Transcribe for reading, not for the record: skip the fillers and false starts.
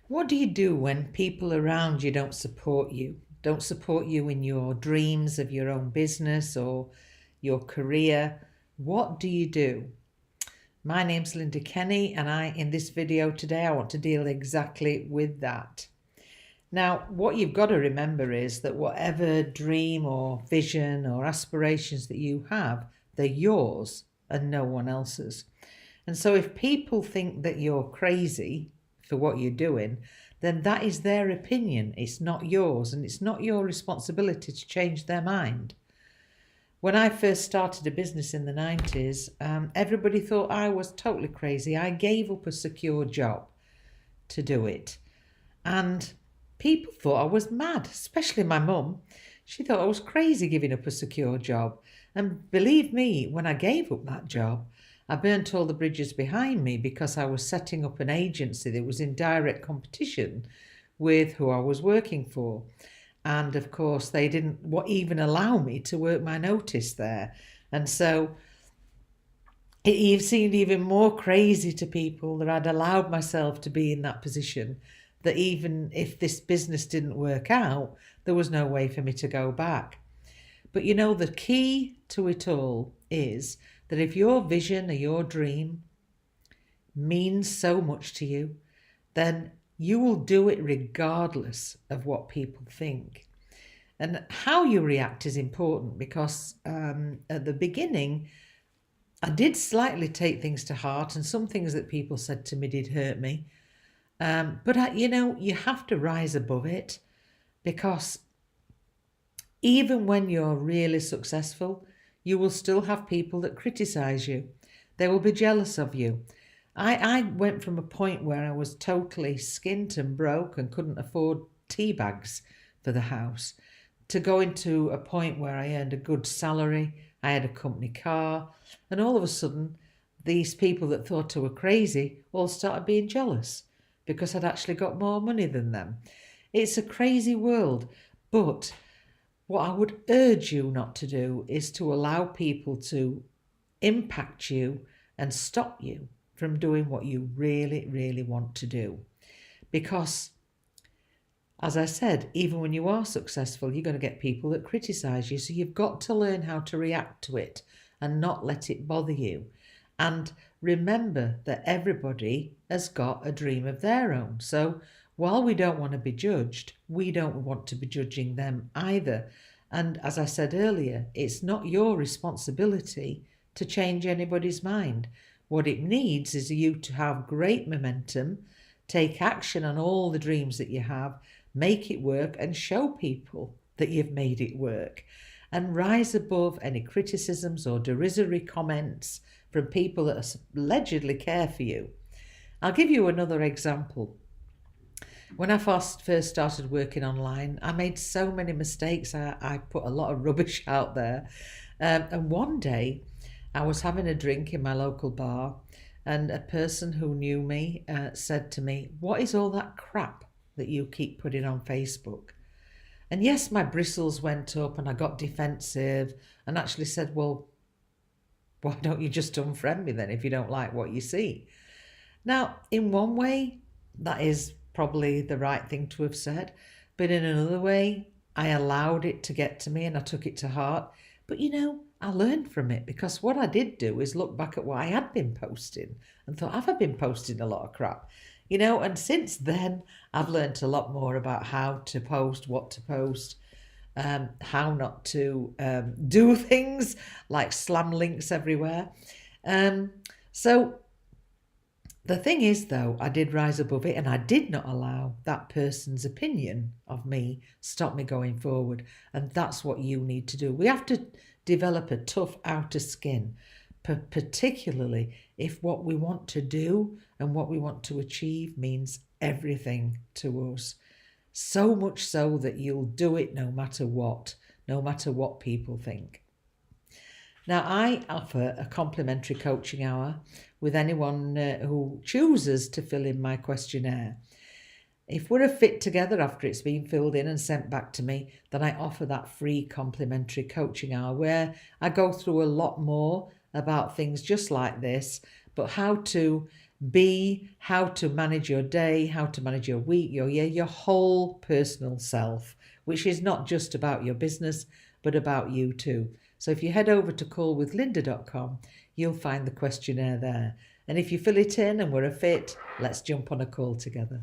What do you do when people around you don't support you? Don't support you in your dreams of your own business or your career? What do you do? My name's Lynda Kenny, and in this video today, I want to deal exactly with that. Now, what you've got to remember is that whatever dream or vision or aspirations that you have, they're yours and no one else's. And so if people think that you're crazy for what you're doing, then that is their opinion. It's not yours, and it's not your responsibility to change their mind. When I first started a business in the 90s, everybody thought I was totally crazy. I gave up a secure job to do it. And people thought I was mad, especially my mum. She thought I was crazy giving up a secure job. And believe me, when I gave up that job, I burnt all the bridges behind me because I was setting up an agency that was in direct competition with who I was working for. And of course, they didn't even allow me to work my notice there. And so it seemed even more crazy to people that I'd allowed myself to be in that position, that even if this business didn't work out, there was no way for me to go back. But you know, the key to it all is that if your vision or your dream means so much to you, then you will do it regardless of what people think. And how you react is important because at the beginning, I did slightly take things to heart, and some things that people said to me did hurt me. But you have to rise above it, because even when you're really successful, you will still have people that criticize you. They will be jealous of you. I went from a point where I was totally skint and broke and couldn't afford tea bags for the house to going to a point where I earned a good salary. I had a company car, and all of a sudden, these people that thought I were crazy all started being jealous because I'd actually got more money than them. It's a crazy world, but what I would urge you not to do is to allow people to impact you and stop you from doing what you really, really want to do. Because, as I said, even when you are successful, you're going to get people that criticize you. So you've got to learn how to react to it and not let it bother you. And remember that everybody has got a dream of their own. So while we don't want to be judged, we don't want to be judging them either. And as I said earlier, it's not your responsibility to change anybody's mind. What it needs is you to have great momentum, take action on all the dreams that you have, make it work, and show people that you've made it work. And rise above any criticisms or derisory comments from people that allegedly care for you. I'll give you another example. When I first started working online, I made so many mistakes. I put a lot of rubbish out there. And one day, I was having a drink in my local bar, and a person who knew me said to me, "What is all that crap that you keep putting on Facebook?" And yes, my bristles went up and I got defensive and actually said, "Well, why don't you just unfriend me then if you don't like what you see?" Now, in one way, that is probably the right thing to have said, but in another way, I allowed it to get to me and I took it to heart. But I learned from it, because what I did do is look back at what I had been posting and thought, have I been posting a lot of crap? And since then, I've learned a lot more about how to post, what to post, how not to do things like slam links everywhere. So the thing is, though, I did rise above it, and I did not allow that person's opinion of me stop me going forward. And that's what you need to do. We have to develop a tough outer skin, particularly if what we want to do and what we want to achieve means everything to us. So much so that you'll do it no matter what people think. Now, I offer a complimentary coaching hour with anyone who chooses to fill in my questionnaire. If we're a fit together after it's been filled in and sent back to me, then I offer that free complimentary coaching hour where I go through a lot more about things just like this, but how to B, how to manage your day, how to manage your week, your year, your whole personal self, which is not just about your business, but about you too. So if you head over to callwithlynda.com, you'll find the questionnaire there. And if you fill it in and we're a fit, let's jump on a call together.